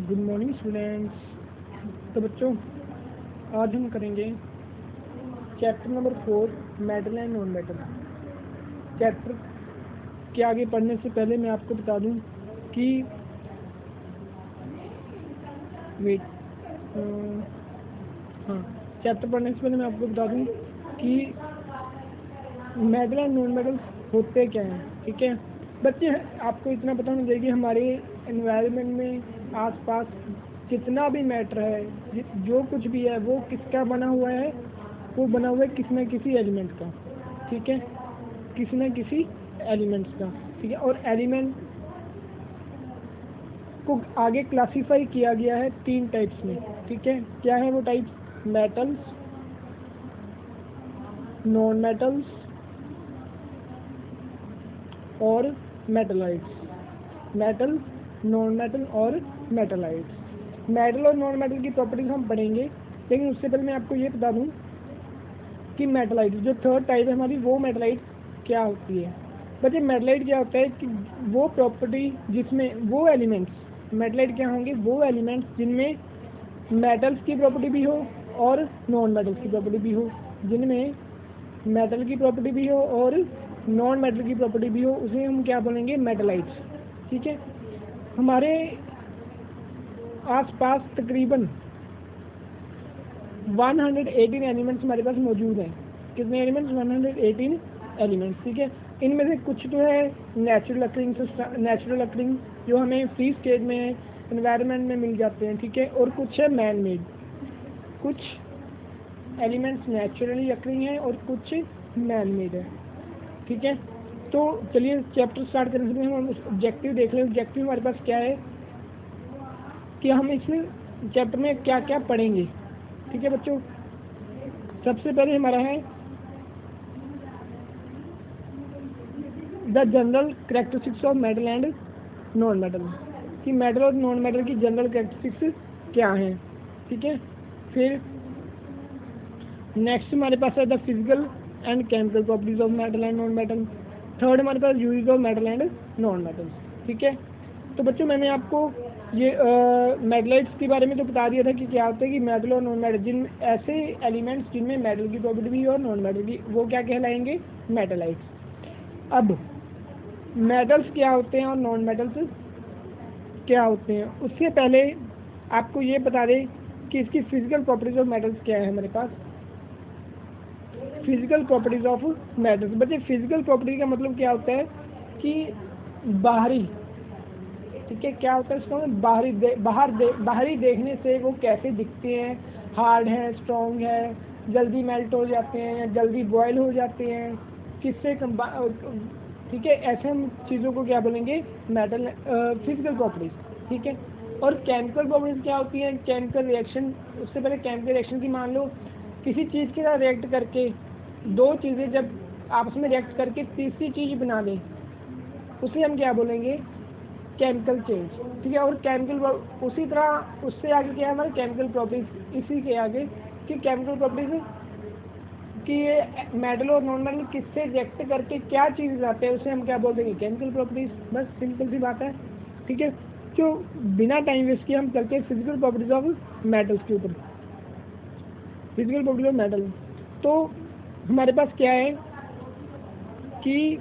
Good morning students. तो बच्चों, आज हम करेंगे chapter number 4 metal and non metal. Chapter के आगे पढ़ने से पहले मैं आपको बता दूं कि चैप्टर पढ़ने से पहले मैं आपको बता दूं कि मेटल एंड नॉन मेटल होते क्या हैं। ठीक है बच्चे, आपको इतना पता होना चाहिए कि हमारे एनवायरनमेंट में आसपास जितना भी मैटर है, जो कुछ भी है, वो किसका बना हुआ है? वो बना हुआ है किसी न किसी एलिमेंट का। ठीक है, किसी न किसी एलिमेंट्स का। ठीक है, और एलिमेंट को आगे क्लासिफाई किया गया है 3 टाइप्स में। ठीक है, क्या है वो टाइप्स? मेटल्स, नॉन मेटल्स और मेटलाइट्स। मेटल, नॉन मेटल और मेटलाइट्स। मेटल और नॉन मेटल की प्रॉपर्टीज हम पढ़ेंगे, लेकिन उससे पहले मैं आपको ये बता दूं कि मेटलाइट जो थर्ड टाइप है हमारी, वो मेटलाइट क्या होती है। बच्चे, मेटलाइट क्या होता है कि वो प्रॉपर्टी जिसमें वो एलिमेंट्स, मेटलाइट क्या होंगे? वो एलिमेंट्स जिनमें मेटल्स की प्रॉपर्टी भी हो और नॉन मेटल्स की प्रॉपर्टी भी हो, जिनमें मेटल की प्रॉपर्टी भी हो और नॉन मेटल की प्रॉपर्टी भी हो, उसे हम क्या बोलेंगे? मेटलाइट्स। ठीक है, हमारे आसपास तकरीबन 118 एलिमेंट्स हमारे पास मौजूद हैं। कितने एलिमेंट्स? 118 एलिमेंट्स। ठीक है, इनमें से कुछ तो है नेचुरल अकरिंग, जो हमें फ्री स्टेट में एनवायरनमेंट में मिल जाते हैं। ठीक है, और कुछ है मैन मेड। कुछ एलिमेंट्स नेचुरली अकरिंग हैं और कुछ मैन मेड है। ठीक है, तो चलिए चैप्टर स्टार्ट करने से पहले हम ऑब्जेक्टिव देख लें। ऑब्जेक्टिव हमारे पास क्या है कि हम इस चैप्टर में क्या क्या पढ़ेंगे। ठीक है बच्चों, सबसे पहले हमारा है the general characteristics of metal and non metal, कि मेटल और नॉन मेटल की जनरल कैरेक्टरिस्टिक्स क्या हैं। ठीक है, फिर नेक्स्ट हमारे पास है the physical and chemical properties of metal and non metal. Third हमारे पास use of metal and non metal. ठीक है, तो बच्चों मैंने आपको ये मेटलाइट्स के बारे में तो बता दिया था कि क्या होता है कि मेटल और नॉन मेटल, जिन ऐसे एलिमेंट्स जिनमें मेटल की प्रॉपर्टी भी और नॉन मेटल की, वो क्या कहलाएंगे? मेटलाइट्स। अब मेटल्स क्या होते हैं और नॉन मेटल्स क्या होते हैं, उससे पहले आपको ये बता दें कि इसकी फिजिकल प्रॉपर्टीज ऑफ मेटल्स क्या है हमारे पास। Physical properties of metals. बच्चे, फिजिकल प्रॉपर्टी का मतलब क्या होता है कि बाहरी, ठीक है, क्या होता है इसका मतलब? बाहरी देखने से वो कैसे दिखते हैं, हार्ड है, स्ट्रॉन्ग है, जल्दी मेल्ट हो जाते हैं या जल्दी बॉयल हो जाते हैं, किससे ठीक है, ऐसे हम चीज़ों को क्या बोलेंगे? Metal physical properties. ठीक है, और केमिकल प्रॉपर्टीज क्या होती हैं? Chemical reaction. उससे पहले केमिकल रिएक्शन की, मान लो किसी चीज़ के साथ रिएक्ट करके दो चीज़ें जब आपस में रिएक्ट करके तीसरी चीज़ बना दें, उसे हम क्या बोलेंगे? Chemical change. ठीक है, और केमिकल उसी तरह उससे आगे क्या है हमारे? Chemical properties. इसी के आगे कि केमिकल प्रॉपर्टीज कि ये मेटल और नॉन मेटल किससे रिएक्ट करके क्या चीज़ बनाते हैं, उसे हम क्या बोल देंगे? Chemical properties. बस सिंपल सी बात है। ठीक है, तो बिना टाइम वेस्ट किए हम चलते हैं फिजिकल प्रॉपर्टीज ऑफ मेटल्स के ऊपर। फिजिकल प्रॉपर्टीज ऑफ मेटल, तो हमारे पास क्या है कि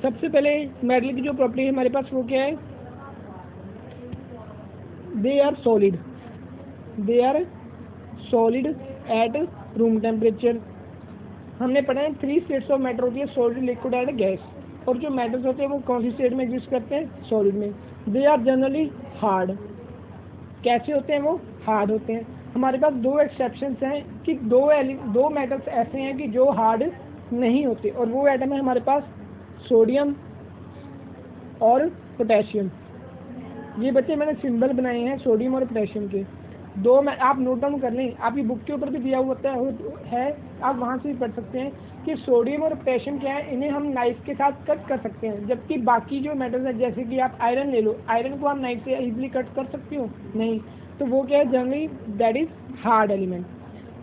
सबसे पहले मेटल की जो प्रॉपर्टी है हमारे पास, वो क्या है? They are solid at room temperature. हमने पढ़ा है 3 स्टेट्स ऑफ मैटर होती है, सॉलिड, लिक्विड एंड गैस। और जो मेटल्स होते हैं वो कौन सी स्टेट में एग्जिस्ट करते हैं? सॉलिड में। They are generally hard. कैसे होते हैं वो? हार्ड होते हैं। हमारे पास 2 एक्सेप्शंस हैं कि दो मेटल्स ऐसे हैं कि जो हार्ड नहीं होते, और वो एटम है हमारे पास सोडियम और पोटेशियम। ये बच्चे मैंने सिंबल बनाए हैं सोडियम और पोटेशियम के। दो में आप नोट डाउन कर लें, आपकी बुक के ऊपर भी दिया हुआ है, आप वहाँ से भी पढ़ सकते हैं कि सोडियम और पोटेशियम क्या है। इन्हें हम नाइफ के साथ कट कर सकते हैं, जबकि बाकी जो मेटल्स हैं, जैसे कि आप आयरन ले लो, आयरन को आप नाइफ से इजीली कट कर सकते हो? नहीं। तो वो क्या है? Generally that is hard element.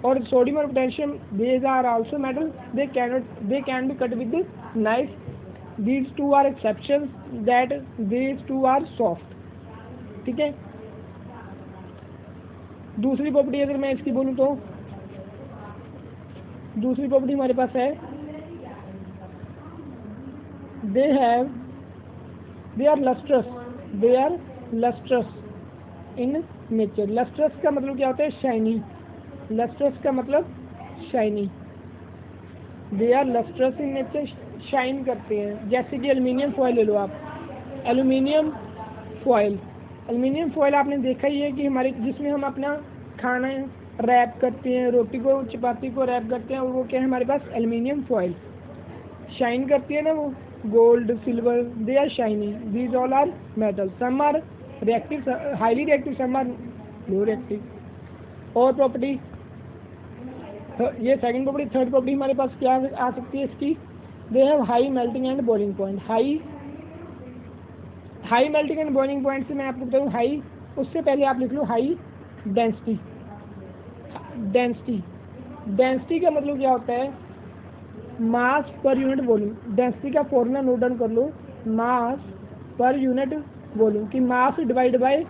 और सोडियम और potassium, these are also metal, they can be cut with the knife. These two are exceptions, that these two are soft. ठीक है। दूसरी प्रॉपर्टी अगर मैं इसकी बोलूँ तो दूसरी प्रॉपर्टी हमारे पास है they are lustrous in nature. Lustrous का मतलब क्या होता है? शाइनी। लस्ट्रस का मतलब shiny. They are lustrous in nature, shine करते हैं। जैसे कि एल्युमिनियम फॉयल ले लो आप। एल्युमिनियम फॉयल आपने देखा ही है कि हमारे जिसमें हम अपना खाना रैप करते हैं, रोटी को चपाती को रैप करते हैं, और वो क्या है हमारे पास? Aluminium foil. शाइन करती है ना वो, gold silver, they are shiny. These all are metal, some are reactive, highly reactive, some are low reactive. और प्रॉपर्टी, ये सेकंड प्रॉपर्टी। थर्ड प्रॉपर्टी हमारे पास क्या आ सकती है इसकी? They have high melting and boiling point. High melting and boiling point से मैं आपको बताऊँ हाई, उससे पहले आप लिख लो हाई डेंसिटी। डेंसिटी का मतलब क्या होता है? मास पर यूनिट वॉल्यूम। डेंसिटी का फॉर्मूला नोट डाउन कर लो, मास पर यूनिट वॉल्यूम, कि मास डिवाइड बाय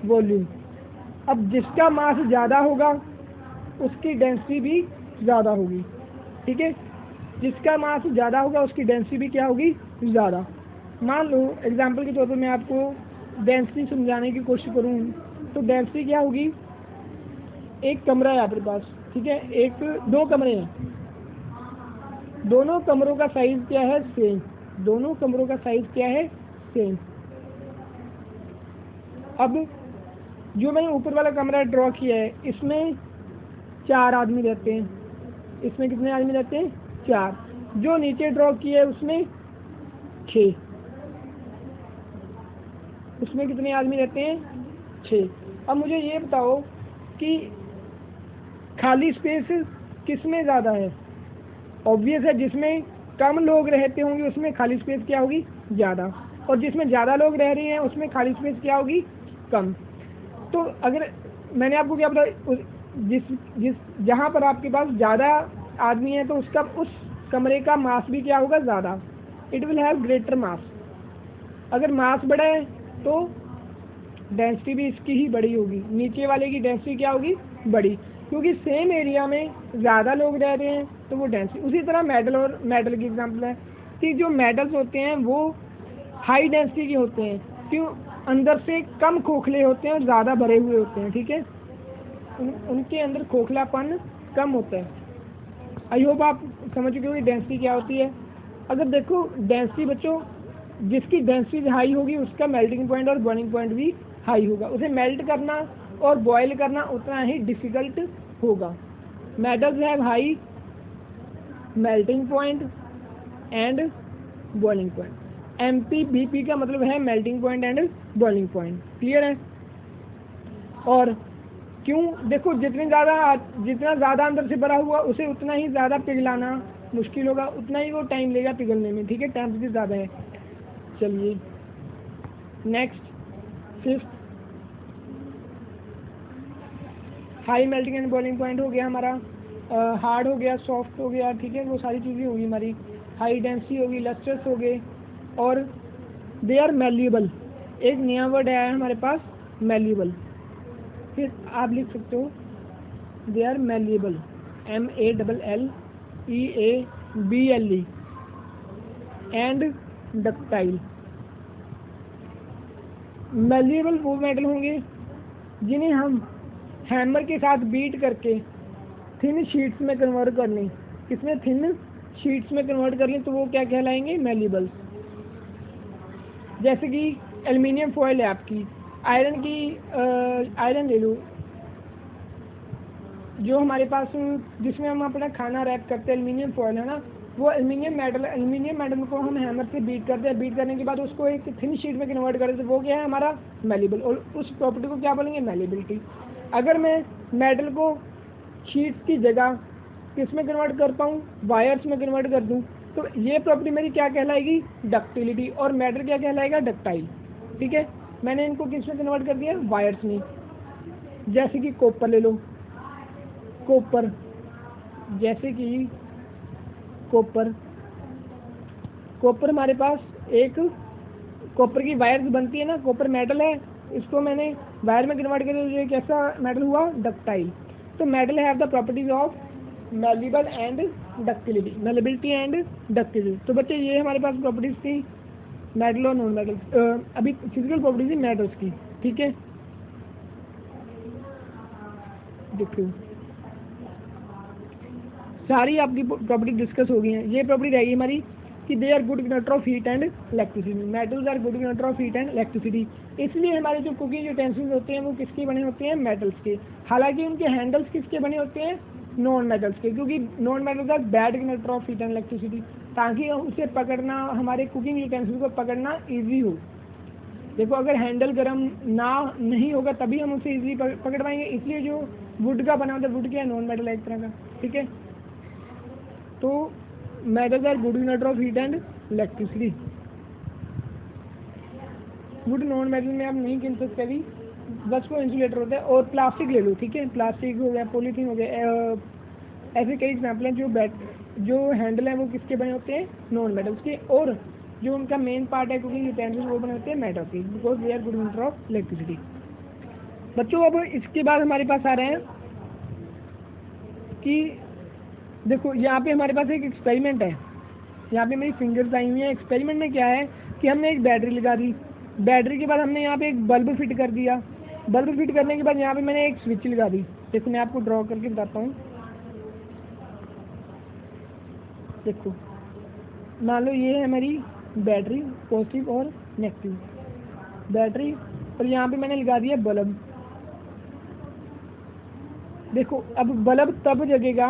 वॉल्यूम। अब जिसका मास ज़्यादा होगा उसकी डेंसिटी भी ज़्यादा होगी, ठीक है। जिसका मास ज़्यादा होगा उसकी डेंसिटी भी क्या होगी? ज़्यादा। मान लो एग्जांपल के तौर पर मैं आपको डेंसिटी समझाने की कोशिश करूँ तो डेंसिटी क्या होगी? एक कमरा है आपके पास, ठीक है, दो कमरे हैं, दोनों कमरों का साइज क्या है? सेम। अब जो मैंने ऊपर वाला कमरा ड्रॉ किया है इसमें 4 आदमी रहते हैं। इसमें कितने आदमी रहते हैं? 4। जो नीचे ड्रॉ किया है उसमें 6। उसमें कितने आदमी रहते हैं? 6। अब मुझे ये बताओ कि खाली स्पेस किसमें ज़्यादा है? ऑब्वियस है, जिसमें कम लोग रहते होंगे उसमें खाली स्पेस क्या होगी? ज़्यादा। और जिसमें ज़्यादा लोग रह रहे हैं उसमें खाली स्पेस क्या होगी? कम। तो अगर मैंने आपको क्या बताया, जहाँ पर आपके पास ज़्यादा आदमी है तो उसका उस कमरे का मास भी क्या होगा? ज़्यादा। इट विल हैव ग्रेटर मास। अगर मास बड़ा है तो डेंसिटी भी इसकी ही बड़ी होगी। नीचे वाले की डेंसिटी क्या होगी? बड़ी, क्योंकि सेम एरिया में ज़्यादा लोग रह रहे हैं तो वो डेंसिटी। उसी तरह मेटल की एग्जांपल है कि जो मेटल्स होते हैं वो हाई डेंसिटी के होते हैं, क्यों? अंदर से कम खोखले होते हैं और ज़्यादा भरे हुए होते हैं, ठीक है। उनके अंदर खोखलापन कम होता है। आई होप आप समझ चुके हो कि डेंसिटी क्या होती है। अगर देखो डेंसिटी बच्चों, जिसकी डेंसिटी हाई होगी उसका मेल्टिंग पॉइंट और बॉइलिंग पॉइंट भी हाई होगा। उसे मेल्ट करना और बॉयल करना उतना ही डिफ़िकल्ट होगा। Metals have high melting point and boiling point. MPBP का मतलब है melting point and boiling point. Clear है? और क्यों? देखो जितना ज़्यादा अंदर से भरा हुआ उसे उतना ही ज़्यादा पिघलाना मुश्किल होगा, उतना ही वो टाइम लेगा पिघलने में, ठीक है। टेम्परेचर ज़्यादा है। चलिए next, fifth, high melting and boiling point हो गया हमारा, हार्ड हो गया, सॉफ्ट हो गया, ठीक है, वो सारी चीज़ें होगी हमारी। हाई डेंसिटी होगी, लस्ट्रस हो गए, और दे आर मेल्यूबल। एक नया वर्ड आया है हमारे पास, मेल्यूबल। फिर आप लिख सकते हो they are malleable, MELLEABLE, and ductile. Malleable वो मेटल होंगे जिन्हें हम हैमर के साथ बीट करके थिन शीट्स में कन्वर्ट कर लें। किसमें? थिन शीट्स में कन्वर्ट कर लें तो वो क्या कहलाएंगे? मेल्यूबल। जैसे कि एल्युमिनियम फॉयल है आपकी, आयरन ले लो, जो हमारे पास जिसमें हम अपना खाना रैप करते हैं, एल्युमिनियम फॉयल है ना, वो एल्युमिनियम मेटल को हम हैमर से बीट करते हैं। बीट करने के बाद उसको एक थिन शीट में कन्वर्ट करते हैं, वो क्या है हमारा? मेल्यूबल। और उस प्रॉपर्टी को क्या बोलेंगे? मेल्यूबिलिटी। अगर मैं मेटल को शीट्स की जगह किस में कन्वर्ट कर पाऊँ? वायर्स में कन्वर्ट कर दूँ, तो ये प्रॉपर्टी मेरी क्या कहलाएगी? डक्टिलिटी। और मेटल क्या कहलाएगा? डक्टाइल, ठीक है। मैंने इनको किस में कन्वर्ट कर दिया? वायर्स में। जैसे कि कॉपर ले लो, जैसे कि कॉपर हमारे पास एक कॉपर की वायर्स बनती है ना, कॉपर मेटल है, इसको मैंने वायर में कन्वर्ट कर दिया, कैसा मेटल हुआ, डक्टाइल। तो metal have the properties of malleable and ductility, malleability and ductility. तो बच्चे ये हमारे पास प्रॉपर्टीज थी मेटल और नॉन मेटल, अभी फिजिकल प्रॉपर्टीज थी मेटल्स की, ठीक है। देखो सारी आपकी प्रॉपर्टी डिस्कस हो गई हैं। ये प्रॉपर्टी रहेगी हमारी कि they are good conductor of heat and electricity, metals are good conductor of heat and electricity. इसलिए हमारे जो कुकिंग यूटेंसिल्स होते हैं वो किसके बने होते हैं, मेटल्स के। हालांकि उनके हैंडल्स किसके बने होते हैं, नॉन मेटल्स के, क्योंकि non metals are bad conductor of heat and electricity, ताकि उसे पकड़ना, हमारे कुकिंग यूटेंसिल को पकड़ना ईजी हो। देखो अगर हैंडल गर्म ना नहीं होगा तभी हम उसे इजीली पकड़ पाएंगे, इसलिए जो वुड का बना होता है, वुड क्या है, नॉन मेटल है एक तरह का, ठीक है। तो metals are good conductor of heat and electricity. Wood non metal में आप नहीं गिन सकते अभी, बस वो इंसुलेटर होता है। और प्लास्टिक ले लो, ठीक है, प्लास्टिक हो गया, पॉलीथीन हो गया, ऐसे कई एग्जाम्पल हैं जो हैंडल है वो किसके बने होते हैं, नॉन मेटल्स के, और जो उनका मेन पार्ट है कुकिंग यूटेंसिल्स वो बने होते हैं मेटल के, because they are good conductor of electricity. बच्चों अब इसके बाद हमारे पास आ रहे हैं कि देखो यहाँ पे हमारे पास एक एक्सपेरिमेंट है, यहाँ पे मेरी फिंगर्स आई हुई हैं। एक्सपेरिमेंट में क्या है कि हमने एक बैटरी लगा दी, बैटरी के बाद हमने यहाँ पे एक बल्ब फिट कर दिया, बल्ब फिट करने के बाद यहाँ पे मैंने एक स्विच लगा दी। देखो मैं आपको ड्रॉ करके बताता हूँ। देखो मान लो ये है मेरी बैटरी, पॉजिटिव और नेगेटिव बैटरी, और यहाँ पे मैंने लगा दिया बल्ब। देखो अब बल्ब तब जगेगा,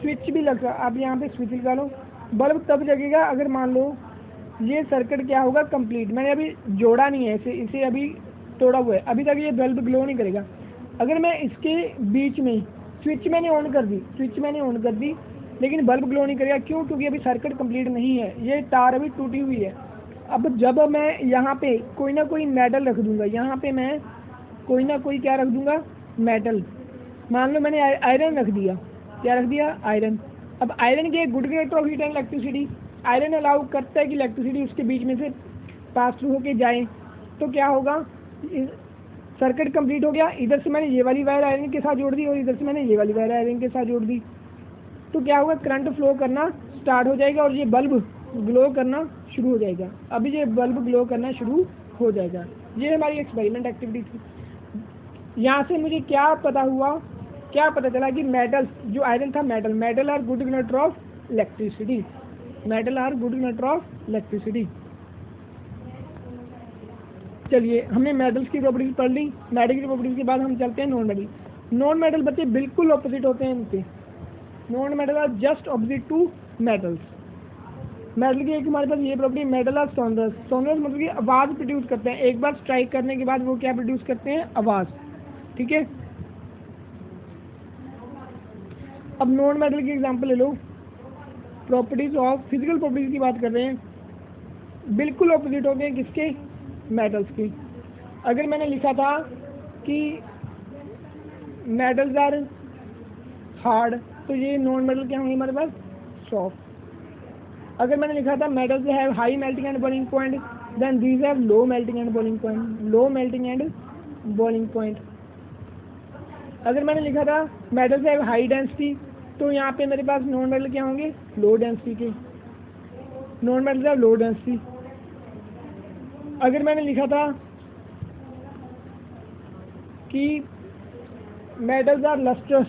स्विच भी लगा, आप यहाँ पे स्विच लगा लो, बल्ब तब जगेगा अगर मान लो ये सर्किट क्या होगा, कंप्लीट। मैंने अभी जोड़ा नहीं है इसे अभी तोड़ा हुआ है, अभी तक ये बल्ब ग्लो नहीं करेगा। अगर मैं इसके बीच में स्विच मैंने ऑन कर दी, लेकिन बल्ब ग्लो नहीं करेगा, क्यों, क्योंकि अभी सर्किट कंप्लीट नहीं है, ये तार अभी टूटी हुई है। अब जब मैं यहाँ पे कोई ना कोई मेटल रख दूंगा, यहाँ पे मैं कोई ना कोई क्या रख दूंगा, मेटल। मान लो मैंने आयरन रख दिया, क्या रख दिया, आयरन। अब आयरन के good conductor of heat and electricity, iron allow करता है कि इलेक्ट्रिसिटी उसके बीच में से पास थ्रू होके जाए। तो क्या होगा, सर्किट कंप्लीट हो गया, इधर से मैंने ये वाली वायर आयरन के साथ जोड़ दी और इधर से मैंने ये वाली वायर आयरन के साथ जोड़ दी। तो क्या होगा, करंट फ्लो करना स्टार्ट हो जाएगा और ये बल्ब ग्लो करना शुरू हो जाएगा। अभी ये बल्ब ग्लो करना शुरू हो जाएगा। ये हमारी एक्सपेरिमेंट एक्टिविटी थी। यहाँ से मुझे क्या पता हुआ, क्या पता चला कि मेटल, जो आयरन था metal are good conductor of electricity, metal are good conductor of electricity. चलिए हमने मेटल्स की प्रॉपर्टीज पढ़ ली। मेटल की प्रॉपर्टीज के बाद हम चलते हैं नॉन मेटल। नॉन मेटल बच्चे बिल्कुल ऑपोजिट होते हैं इनके। Non metal are just opposite to metals. Metal की एक हमारे पास ये property, metal are sonorous. Sonorous मतलब कि आवाज़ प्रोड्यूस करते हैं, एक बार स्ट्राइक करने के बाद वो क्या प्रोड्यूस करते हैं, आवाज़, ठीक है। अब नॉन मेटल की एग्जांपल ले लो। प्रॉपर्टीज ऑफ फिजिकल प्रॉपर्टीज की बात कर रहे हैं, बिल्कुल ऑपोजिट होते हैं किसके, मेटल्स की। अगर मैंने लिखा था कि मेटल्स आर हार्ड, तो ये नॉन मेटल क्या होंगे हमारे पास, सॉफ्ट। अगर मैंने लिखा था metals have high melting and boiling point, then these have low melting and boiling point, low melting and boiling point. अगर मैंने लिखा था मेटल्स हैव हाई डेंसिटी, तो यहाँ पे मेरे पास नॉन मेटल क्या होंगे, लो डेंसिटी के, non metal have low density. अगर मैंने लिखा था कि metals are lustrous,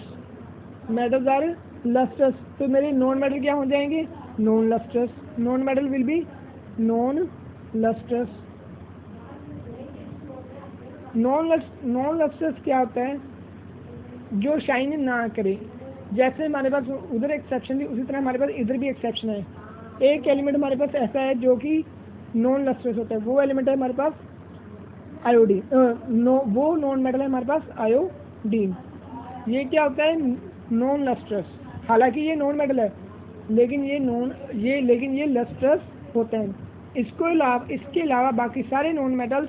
metals are lustrous, तो मेरे नॉन मेटल क्या हो जाएंगे, non lustrous. Non metal will be non lustrous. Non lustrous क्या होता है, जो शाइन ना करे। जैसे हमारे पास उधर एक्सेप्शन थी, उसी तरह हमारे पास इधर भी एक्सेप्शन है। एक एलिमेंट हमारे पास ऐसा है जो कि नॉन लस्ट्रस होता है, वो एलिमेंट है हमारे पास आयोडीन, वो नॉन मेटल है हमारे पास आयोडीन। ये क्या होता है, नॉन लस्ट्रस। हालांकि ये नॉन मेटल है, लेकिन ये लस्ट्रस होते हैं। इसके अलावा बाकी सारे नॉन मेटल्स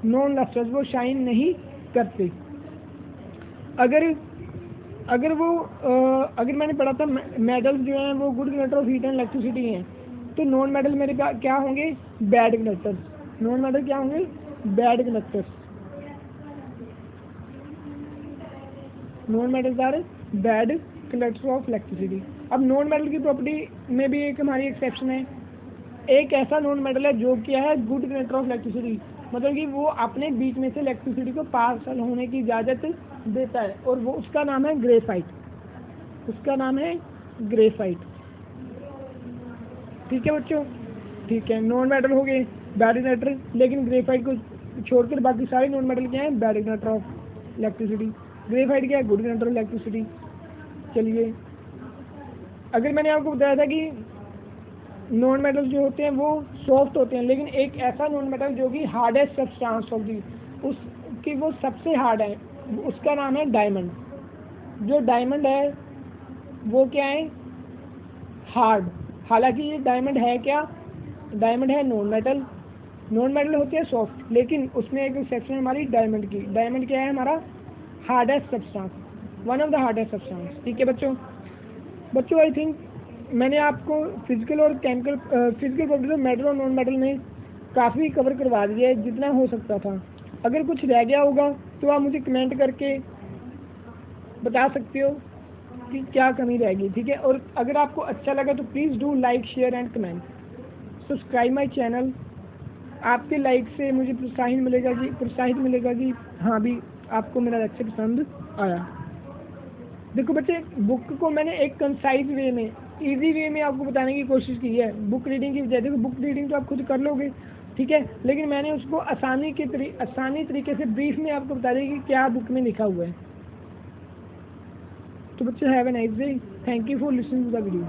नॉन लस्ट्रस, वो शाइन नहीं करते। अगर मैंने पढ़ा था मेटल्स जो हैं वो good conductor of heat and electricity हैं, तो नॉन मेटल मेरे पास क्या होंगे, बैड कंडक्टर्स। नॉन मेटल क्या होंगे? Bad conductors. Non metals are bad conductor of electricity. अब नॉन मेटल की प्रॉपर्टी में भी एक हमारी एक्सेप्शन है। एक ऐसा नॉन मेटल है जो क्या है? गुड कंडक्टर ऑफ इलेक्ट्रिसिटी, मतलब कि वो अपने बीच में से इलेक्ट्रिसिटी को पास होने की इजाज़त देता है, और वो उसका नाम है ग्रेफाइट। उसका नाम है ग्रेफाइट। ठीक है बच्चों? ठीक है, नॉन मेटल हो गए बैड कंडक्टर, लेकिन ग्रेफाइट को छोड़कर बाकी सारे नॉन मेटल क्या है? Bad conductor of electricity. Graphite क्या है? Good conductor of electricity. चलिए, अगर मैंने आपको बताया था कि नॉन मेटल जो होते हैं वो सॉफ्ट होते हैं, लेकिन एक ऐसा नॉन मेटल जो कि हार्डेस्ट सब्सटेंस होगी, उसकी वो सबसे हार्ड है, उसका नाम है डायमंड। जो डायमंड है वो क्या है? हार्ड। हालांकि ये डायमंड है क्या? डायमंड है नॉन मेटल। नॉन मेटल होते हैं सॉफ्ट, लेकिन उसमें एक एक्सेप्शन है हमारी डायमंड की। डायमंड क्या है? हमारा hardest substance, one of the hardest substance. ठीक है बच्चों आई थिंक मैंने आपको फिजिकल और केमिकल फिजिकल प्रॉपर्टीज मेटल और नॉन मेटल में काफ़ी कवर करवा दिया है जितना हो सकता था। अगर कुछ रह गया होगा तो आप मुझे कमेंट करके बता सकते हो कि क्या कमी रहेगी। ठीक है, और अगर आपको अच्छा लगा तो please do like share and comment, subscribe my channel. आपके लाइक से मुझे प्रोत्साहित मिलेगा कि हाँ भी आपको मेरा लेक्चर पसंद आया। देखो बच्चे, बुक को मैंने एक कंसाइज वे में, इजी वे में आपको बताने की कोशिश की है बुक रीडिंग की बजाय। देखो बुक रीडिंग तो आप खुद कर लोगे, ठीक है, लेकिन मैंने उसको आसानी तरीके से ब्रीफ में आपको बता दिया कि क्या बुक में लिखा हुआ है। तो बच्चे, have a nice day, thank you for listening to the video.